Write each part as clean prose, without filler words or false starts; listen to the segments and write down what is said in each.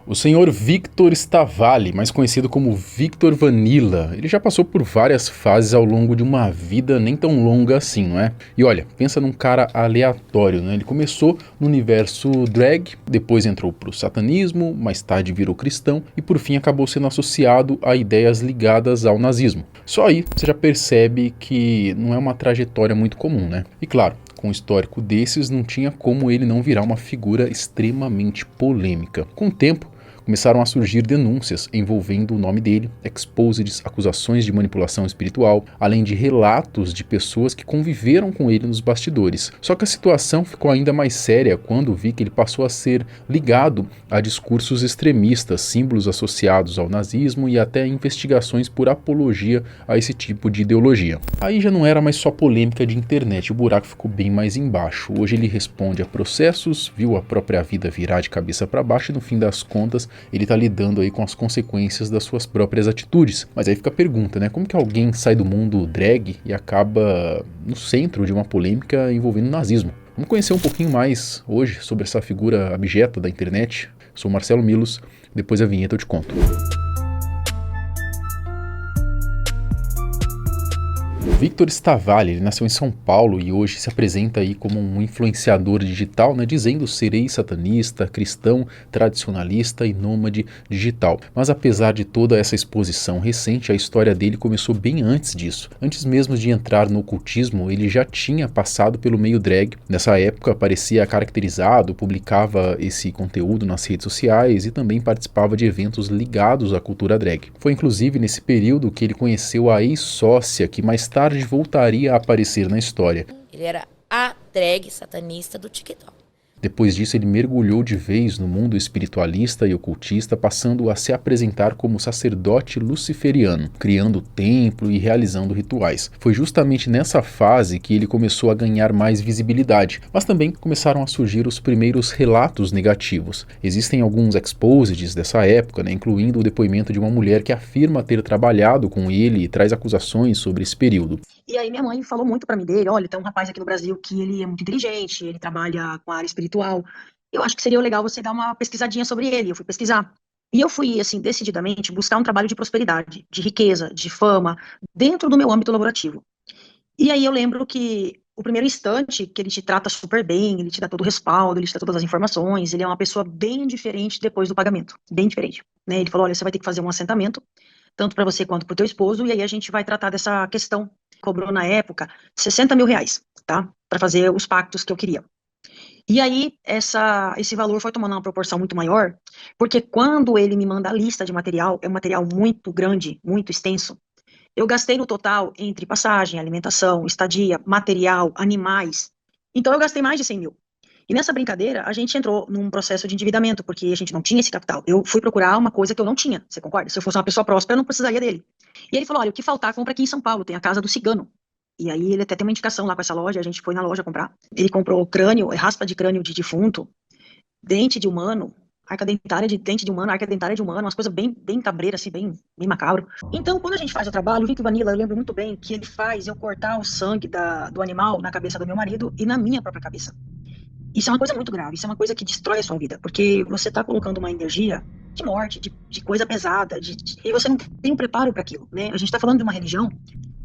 O senhor Victor Stavalli, mais conhecido como Victor Vanilla, ele já passou por várias fases ao longo de uma vida nem tão longa assim, não é? E olha, pensa num cara aleatório, né? Ele começou no universo drag, depois entrou pro satanismo, mais tarde virou cristão e por fim acabou sendo associado a ideias ligadas ao nazismo. Só aí você já percebe que não é uma trajetória muito comum, né? E claro, com um histórico desses, não tinha como ele não virar uma figura extremamente polêmica. Com o tempo, começaram a surgir denúncias envolvendo o nome dele, exposeds, acusações de manipulação espiritual, além de relatos de pessoas que conviveram com ele nos bastidores. Só que a situação ficou ainda mais séria quando vi que ele passou a ser ligado a discursos extremistas, símbolos associados ao nazismo e até investigações por apologia a esse tipo de ideologia. Aí já não era mais só polêmica de internet, o buraco ficou bem mais embaixo. Hoje ele responde a processos, viu a própria vida virar de cabeça para baixo e no fim das contas ele tá lidando aí com as consequências das suas próprias atitudes. Mas aí fica a pergunta, né? Como que alguém sai do mundo drag e acaba no centro de uma polêmica envolvendo o nazismo? Vamos conhecer um pouquinho mais hoje sobre essa figura abjeta da internet. Sou Marcelo Milos, depois da vinheta eu te conto. Victor Stavalli, ele nasceu em São Paulo e hoje se apresenta aí como um influenciador digital, né, dizendo ser ex-satanista, cristão, tradicionalista e nômade digital. Mas apesar de toda essa exposição recente, a história dele começou bem antes disso. Antes mesmo de entrar no ocultismo, ele já tinha passado pelo meio drag. Nessa época aparecia caracterizado, publicava esse conteúdo nas redes sociais e também participava de eventos ligados à cultura drag. Foi inclusive nesse período que ele conheceu a ex-sócia que mais tarde voltaria a aparecer na história. Ele era a drag satanista do TikTok. Depois disso, ele mergulhou de vez no mundo espiritualista e ocultista, passando a se apresentar como sacerdote luciferiano, criando templo e realizando rituais. Foi justamente nessa fase que ele começou a ganhar mais visibilidade, mas também começaram a surgir os primeiros relatos negativos. Existem alguns exposeds dessa época, né, incluindo o depoimento de uma mulher que afirma ter trabalhado com ele e traz acusações sobre esse período. E aí minha mãe falou muito pra mim dele, olha, tem um rapaz aqui no Brasil que ele é muito inteligente, ele trabalha com a área espiritual, eu acho que seria legal você dar uma pesquisadinha sobre ele. Eu fui pesquisar. E eu fui, assim, decididamente buscar um trabalho de prosperidade, de riqueza, de fama, dentro do meu âmbito laborativo. E aí eu lembro que o primeiro instante que ele te trata super bem, ele te dá todo o respaldo, ele te dá todas as informações, ele é uma pessoa bem diferente depois do pagamento, bem diferente, né? Ele falou, olha, você vai ter que fazer um assentamento, tanto para você quanto para o teu esposo, e aí a gente vai tratar dessa questão. Cobrou na época R$60 mil, tá? Para fazer os pactos que eu queria. E aí esse valor foi tomando uma proporção muito maior, porque quando ele me manda a lista de material, é um material muito grande, muito extenso. Eu gastei no total entre passagem, alimentação, estadia, material, animais. Então eu gastei mais de 100 mil. E nessa brincadeira, a gente entrou num processo de endividamento, porque a gente não tinha esse capital. Eu fui procurar uma coisa que eu não tinha, você concorda? Se eu fosse uma pessoa próspera, eu não precisaria dele. E ele falou, olha, o que faltar, compra aqui em São Paulo, tem a Casa do Cigano. E aí ele até tem uma indicação lá com essa loja, a gente foi na loja comprar. Ele comprou crânio, raspa de crânio de defunto, dente de humano, arca dentária de dente de humano, arca dentária de humano, umas coisas bem cabreiras, assim, bem macabro. Então, quando a gente faz o trabalho, o Vic Vanilla, eu lembro muito bem que ele faz eu cortar o sangue do animal na cabeça do meu marido e na minha própria cabeça. Isso é uma coisa muito grave, isso é uma coisa que destrói a sua vida, porque você está colocando uma energia de morte, de coisa pesada, e você não tem um preparo para aquilo, né? A gente está falando de uma religião,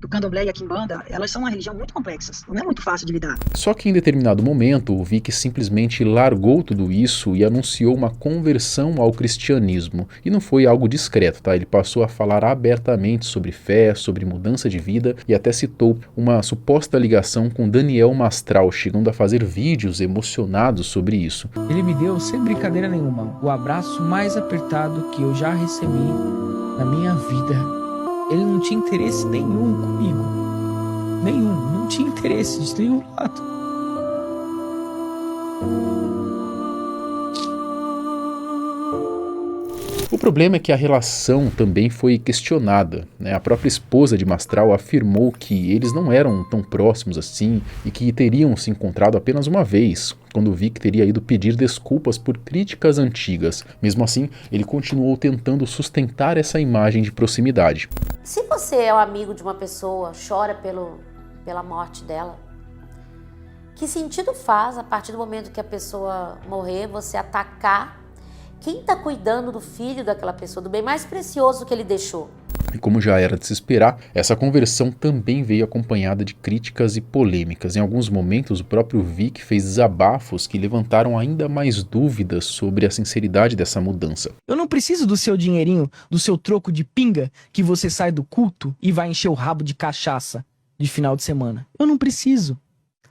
do Candomblé e a Quimbanda, elas são uma religião muito complexas, não é muito fácil de lidar. Só que em determinado momento, o Vic simplesmente largou tudo isso e anunciou uma conversão ao cristianismo. E não foi algo discreto, tá? Ele passou a falar abertamente sobre fé, sobre mudança de vida e até citou uma suposta ligação com Daniel Mastral, chegando a fazer vídeos emocionados sobre isso. Ele me deu, sem brincadeira nenhuma, o abraço mais apertado que eu já recebi na minha vida. Ele não tinha interesse nenhum comigo. Nenhum. Não tinha interesse de nenhum lado. O problema é que a relação também foi questionada, né? A própria esposa de Mastral afirmou que eles não eram tão próximos assim e que teriam se encontrado apenas uma vez, quando Vic teria ido pedir desculpas por críticas antigas. Mesmo assim, ele continuou tentando sustentar essa imagem de proximidade. Se você é um amigo de uma pessoa, chora pela morte dela, que sentido faz, a partir do momento que a pessoa morrer, você atacar Quem tá cuidando do filho daquela pessoa, do bem mais precioso que ele deixou? E como já era de se esperar, essa conversão também veio acompanhada de críticas e polêmicas. Em alguns momentos, o próprio Vic fez desabafos que levantaram ainda mais dúvidas sobre a sinceridade dessa mudança. Eu não preciso do seu dinheirinho, do seu troco de pinga que você sai do culto e vai encher o rabo de cachaça de final de semana. Eu não preciso.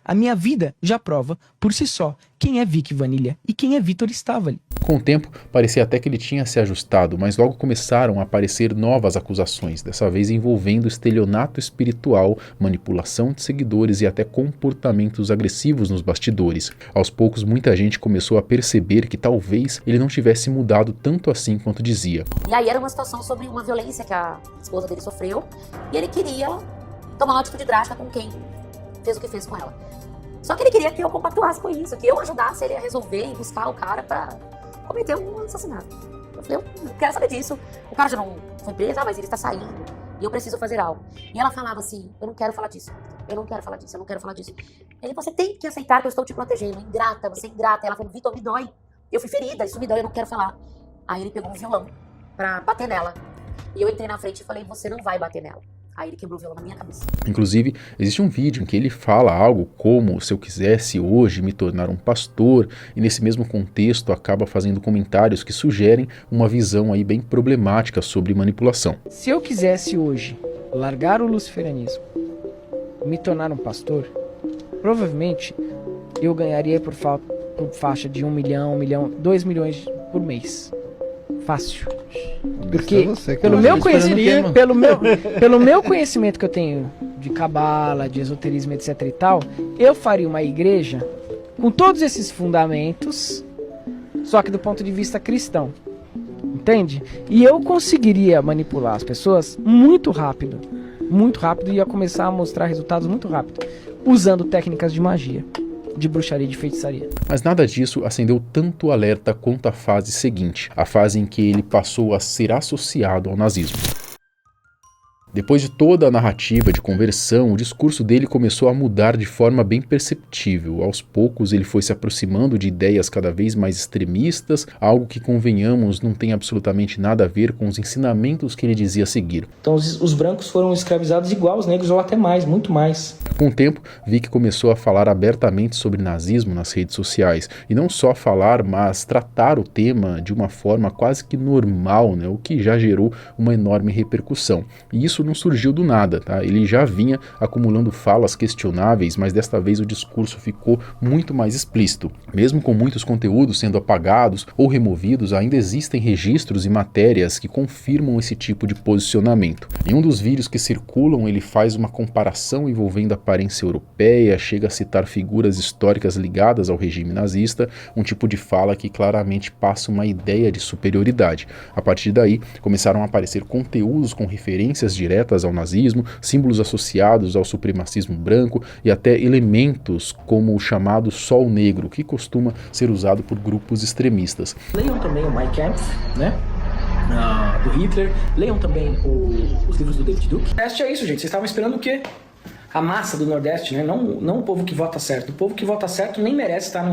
A minha vida já prova, por si só, quem é Vic Vanilla e quem é Vitor Stavali. Com o tempo, parecia até que ele tinha se ajustado, mas logo começaram a aparecer novas acusações, dessa vez envolvendo estelionato espiritual, manipulação de seguidores e até comportamentos agressivos nos bastidores. Aos poucos, muita gente começou a perceber que talvez ele não tivesse mudado tanto assim quanto dizia. E aí era uma situação sobre uma violência que a esposa dele sofreu e ele queria tomar uma atitude drástica com quem fez o que fez com ela. Só que ele queria que eu compactuasse com isso, que eu ajudasse ele a resolver e buscar o cara pra cometer um assassinato. Eu falei, eu não quero saber disso. O cara já não foi preso, mas ele está saindo e eu preciso fazer algo. E ela falava assim, eu não quero falar disso, eu não quero falar disso, eu não quero falar disso. Ele, você tem que aceitar que eu estou te protegendo, ingrata, você é ingrata. Ela falou, Vitor, me dói, eu fui ferida, isso me dói, eu não quero falar. Aí ele pegou um violão pra bater nela. E eu entrei na frente e falei, você não vai bater nela. Aí ele quebrou o violão na minha cabeça. Inclusive, existe um vídeo em que ele fala algo como se eu quisesse hoje me tornar um pastor, e nesse mesmo contexto acaba fazendo comentários que sugerem uma visão aí bem problemática sobre manipulação. Se eu quisesse hoje largar o luciferianismo e me tornar um pastor, provavelmente eu ganharia por faixa de 1 milhão, 2 milhões por mês. Fácil. Porque pelo meu conhecimento que eu tenho de cabala, de esoterismo, etc e tal, eu faria uma igreja com todos esses fundamentos, só que do ponto de vista cristão. Entende? E eu conseguiria manipular as pessoas muito rápido e ia começar a mostrar resultados muito rápido, usando técnicas de magia, de bruxaria e de feitiçaria. Mas nada disso acendeu tanto alerta quanto a fase seguinte, a fase em que ele passou a ser associado ao nazismo. Depois de toda a narrativa de conversão, o discurso dele começou a mudar de forma bem perceptível. Aos poucos ele foi se aproximando de ideias cada vez mais extremistas, algo que, convenhamos, não tem absolutamente nada a ver com os ensinamentos que ele dizia seguir. Então os brancos foram escravizados igual aos negros ou até mais, muito mais. Com o tempo, Vic começou a falar abertamente sobre nazismo nas redes sociais. E não só falar, mas tratar o tema de uma forma quase que normal, né? O que já gerou uma enorme repercussão. E isso não surgiu do nada, tá? Ele já vinha acumulando falas questionáveis, mas desta vez o discurso ficou muito mais explícito. Mesmo com muitos conteúdos sendo apagados ou removidos, ainda existem registros e matérias que confirmam esse tipo de posicionamento. Em um dos vídeos que circulam, ele faz uma comparação envolvendo a aparência europeia, chega a citar figuras históricas ligadas ao regime nazista, um tipo de fala que claramente passa uma ideia de superioridade. A partir daí, começaram a aparecer conteúdos com referências diretas ao nazismo, símbolos associados ao supremacismo branco e até elementos como o chamado Sol Negro, que costuma ser usado por grupos extremistas. Leiam também o Mein Kampf, né? Do Hitler, leiam também os livros do David Duke. É isso, gente. Vocês estavam esperando o quê? A massa do Nordeste, né? Não o povo que vota certo. O povo que vota certo nem merece estar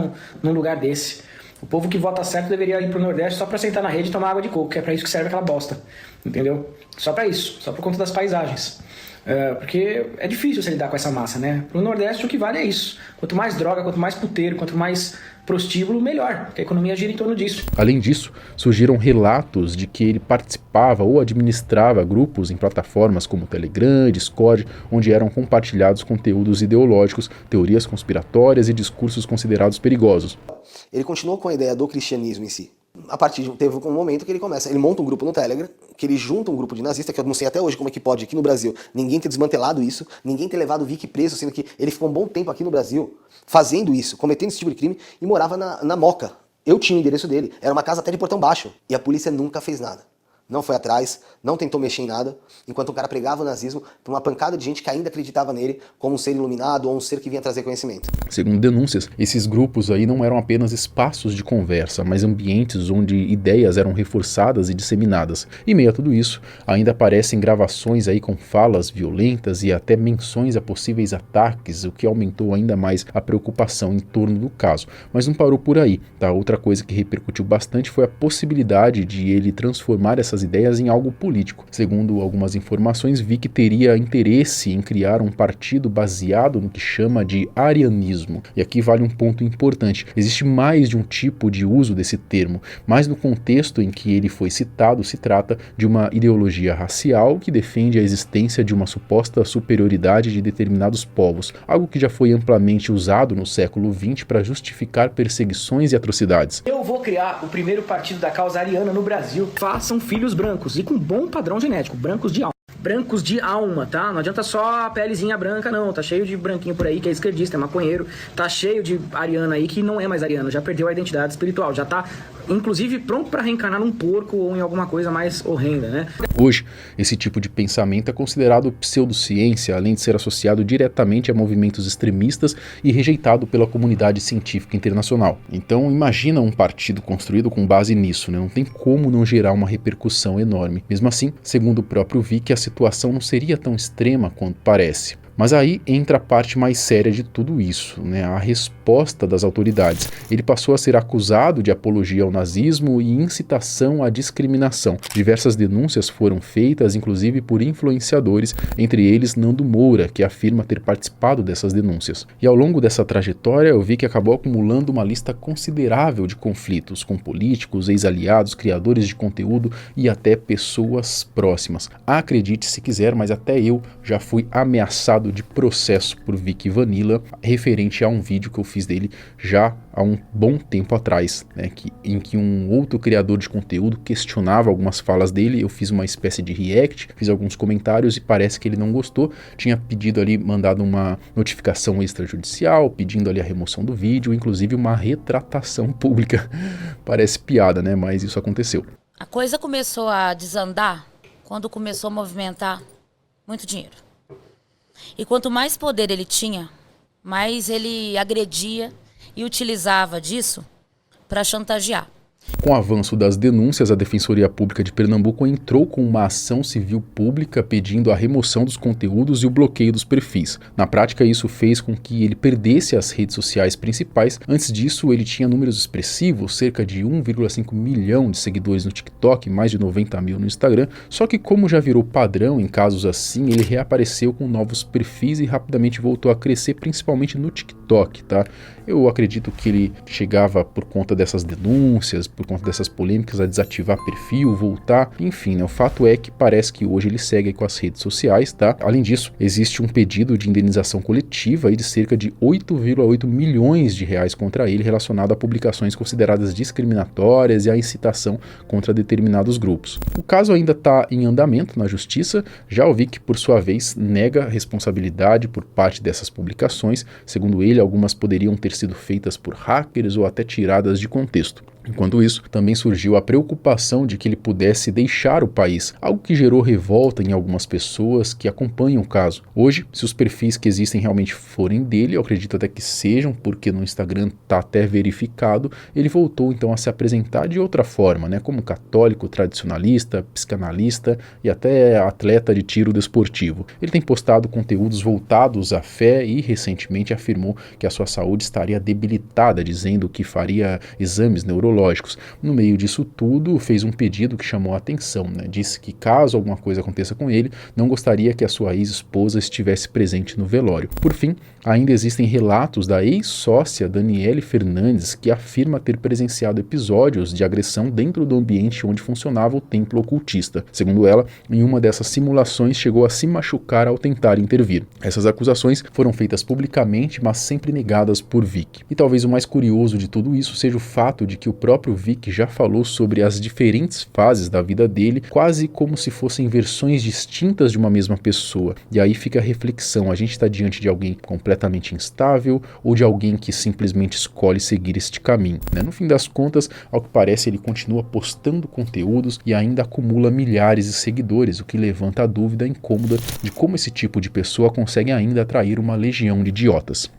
num lugar desse. O povo que vota certo deveria ir pro Nordeste só pra sentar na rede e tomar água de coco, que é pra isso que serve aquela bosta. Entendeu? Só pra isso. Só por conta das paisagens. Porque é difícil você lidar com essa massa, né? Pro Nordeste o que vale é isso. Quanto mais droga, quanto mais puteiro, quanto mais prostíbulo, melhor. Porque a economia gira em torno disso. Além disso, surgiram relatos de que ele participava ou administrava grupos em plataformas como Telegram, Discord, onde eram compartilhados conteúdos ideológicos, teorias conspiratórias e discursos considerados perigosos. Ele continuou com a ideia do cristianismo em si. A partir de teve um momento que ele monta um grupo no Telegram, que ele junta um grupo de nazistas, que eu não sei até hoje como é que pode aqui no Brasil ninguém ter desmantelado isso, ninguém ter levado o Vic preso, sendo que ele ficou um bom tempo aqui no Brasil fazendo isso, cometendo esse tipo de crime, e morava na Moca. Eu tinha o endereço dele, era uma casa até de portão baixo, e a polícia nunca fez nada. não foi atrás, não tentou mexer em nada, enquanto o cara pregava o nazismo para uma pancada de gente que ainda acreditava nele como um ser iluminado ou um ser que vinha trazer conhecimento. Segundo denúncias, esses grupos aí não eram apenas espaços de conversa, mas ambientes onde ideias eram reforçadas e disseminadas. E meio a tudo isso, ainda aparecem gravações aí com falas violentas e até menções a possíveis ataques, o que aumentou ainda mais a preocupação em torno do caso. Mas não parou por aí, tá? Outra coisa que repercutiu bastante foi a possibilidade de ele transformar essas ideias em algo político. Segundo algumas informações, Vic teria interesse em criar um partido baseado no que chama de arianismo. E aqui vale um ponto importante. Existe mais de um tipo de uso desse termo, mas no contexto em que ele foi citado, se trata de uma ideologia racial que defende a existência de uma suposta superioridade de determinados povos, algo que já foi amplamente usado no século XX para justificar perseguições e atrocidades. Eu vou criar o primeiro partido da causa ariana no Brasil. Façam filhos brancos e com bom padrão genético, brancos de alma. Brancos de alma, tá? Não adianta só a pelezinha branca, não. Tá cheio de branquinho por aí que é esquerdista, é maconheiro. Tá cheio de ariana aí que não é mais ariano, já perdeu a identidade espiritual, já tá, inclusive, pronto para reencarnar num porco ou em alguma coisa mais horrenda, né? Hoje, esse tipo de pensamento é considerado pseudociência, além de ser associado diretamente a movimentos extremistas e rejeitado pela comunidade científica internacional. Então, imagina um partido construído com base nisso, né? Não tem como não gerar uma repercussão enorme. Mesmo assim, segundo o próprio Vic, a situação não seria tão extrema quanto parece. Mas aí entra a parte mais séria de tudo isso, né? A resposta das autoridades. Ele passou a ser acusado de apologia ao nazismo e incitação à discriminação. Diversas denúncias foram feitas, inclusive por influenciadores, entre eles Nando Moura, que afirma ter participado dessas denúncias. E ao longo dessa trajetória, eu vi que acabou acumulando uma lista considerável de conflitos com políticos, ex-aliados, criadores de conteúdo e até pessoas próximas. Acredite se quiser, mas até eu já fui ameaçado de processo por Vic Vanilla, referente a um vídeo que eu fiz dele já há um bom tempo atrás, né, em que um outro criador de conteúdo questionava algumas falas dele. Eu fiz uma espécie de react, fiz alguns comentários e parece que ele não gostou, tinha pedido ali, mandado uma notificação extrajudicial, pedindo ali a remoção do vídeo, inclusive uma retratação pública. Parece piada, né, mas isso aconteceu. A coisa começou a desandar quando começou a movimentar muito dinheiro. E quanto mais poder ele tinha, mais ele agredia e utilizava disso para chantagear. Com o avanço das denúncias, a Defensoria Pública de Pernambuco entrou com uma ação civil pública pedindo a remoção dos conteúdos e o bloqueio dos perfis. Na prática, isso fez com que ele perdesse as redes sociais principais. Antes disso, ele tinha números expressivos, cerca de 1,5 milhão de seguidores no TikTok, mais de 90 mil no Instagram. Só que, como já virou padrão em casos assim, ele reapareceu com novos perfis e rapidamente voltou a crescer, principalmente no TikTok, tá? Eu acredito que ele chegava por conta dessas denúncias, por conta dessas polêmicas, a desativar perfil, voltar, enfim, né? O fato é que parece que hoje ele segue com as redes sociais, tá? Além disso, existe um pedido de indenização coletiva aí de cerca de 8,8 milhões de reais contra ele, relacionado a publicações consideradas discriminatórias e a incitação contra determinados grupos. O caso ainda está em andamento na justiça. Já o Vic, por sua vez, nega responsabilidade por parte dessas publicações. Segundo ele, algumas poderiam ter sido feitas por hackers ou até tiradas de contexto. Enquanto isso, também surgiu a preocupação de que ele pudesse deixar o país, algo que gerou revolta em algumas pessoas que acompanham o caso. Hoje, se os perfis que existem realmente forem dele, eu acredito até que sejam, porque no Instagram está até verificado, ele voltou então a se apresentar de outra forma, né, como católico, tradicionalista, psicanalista e até atleta de tiro desportivo. Ele tem postado conteúdos voltados à fé e recentemente afirmou que a sua saúde estaria debilitada, dizendo que faria exames neurológicos. No meio disso tudo, fez um pedido que chamou a atenção, né? Disse que caso alguma coisa aconteça com ele, não gostaria que a sua ex-esposa estivesse presente no velório. Por fim, ainda existem relatos da ex-sócia Daniele Fernandes, que afirma ter presenciado episódios de agressão dentro do ambiente onde funcionava o templo ocultista. Segundo ela, em uma dessas simulações chegou a se machucar ao tentar intervir. Essas acusações foram feitas publicamente, mas sempre negadas por Vic. E talvez o mais curioso de tudo isso seja o fato de que o próprio Vic já falou sobre as diferentes fases da vida dele, quase como se fossem versões distintas de uma mesma pessoa. E aí fica a reflexão, a gente está diante de alguém completamente instável ou de alguém que simplesmente escolhe seguir este caminho, né? No fim das contas, ao que parece, ele continua postando conteúdos e ainda acumula milhares de seguidores, o que levanta a dúvida incômoda de como esse tipo de pessoa consegue ainda atrair uma legião de idiotas.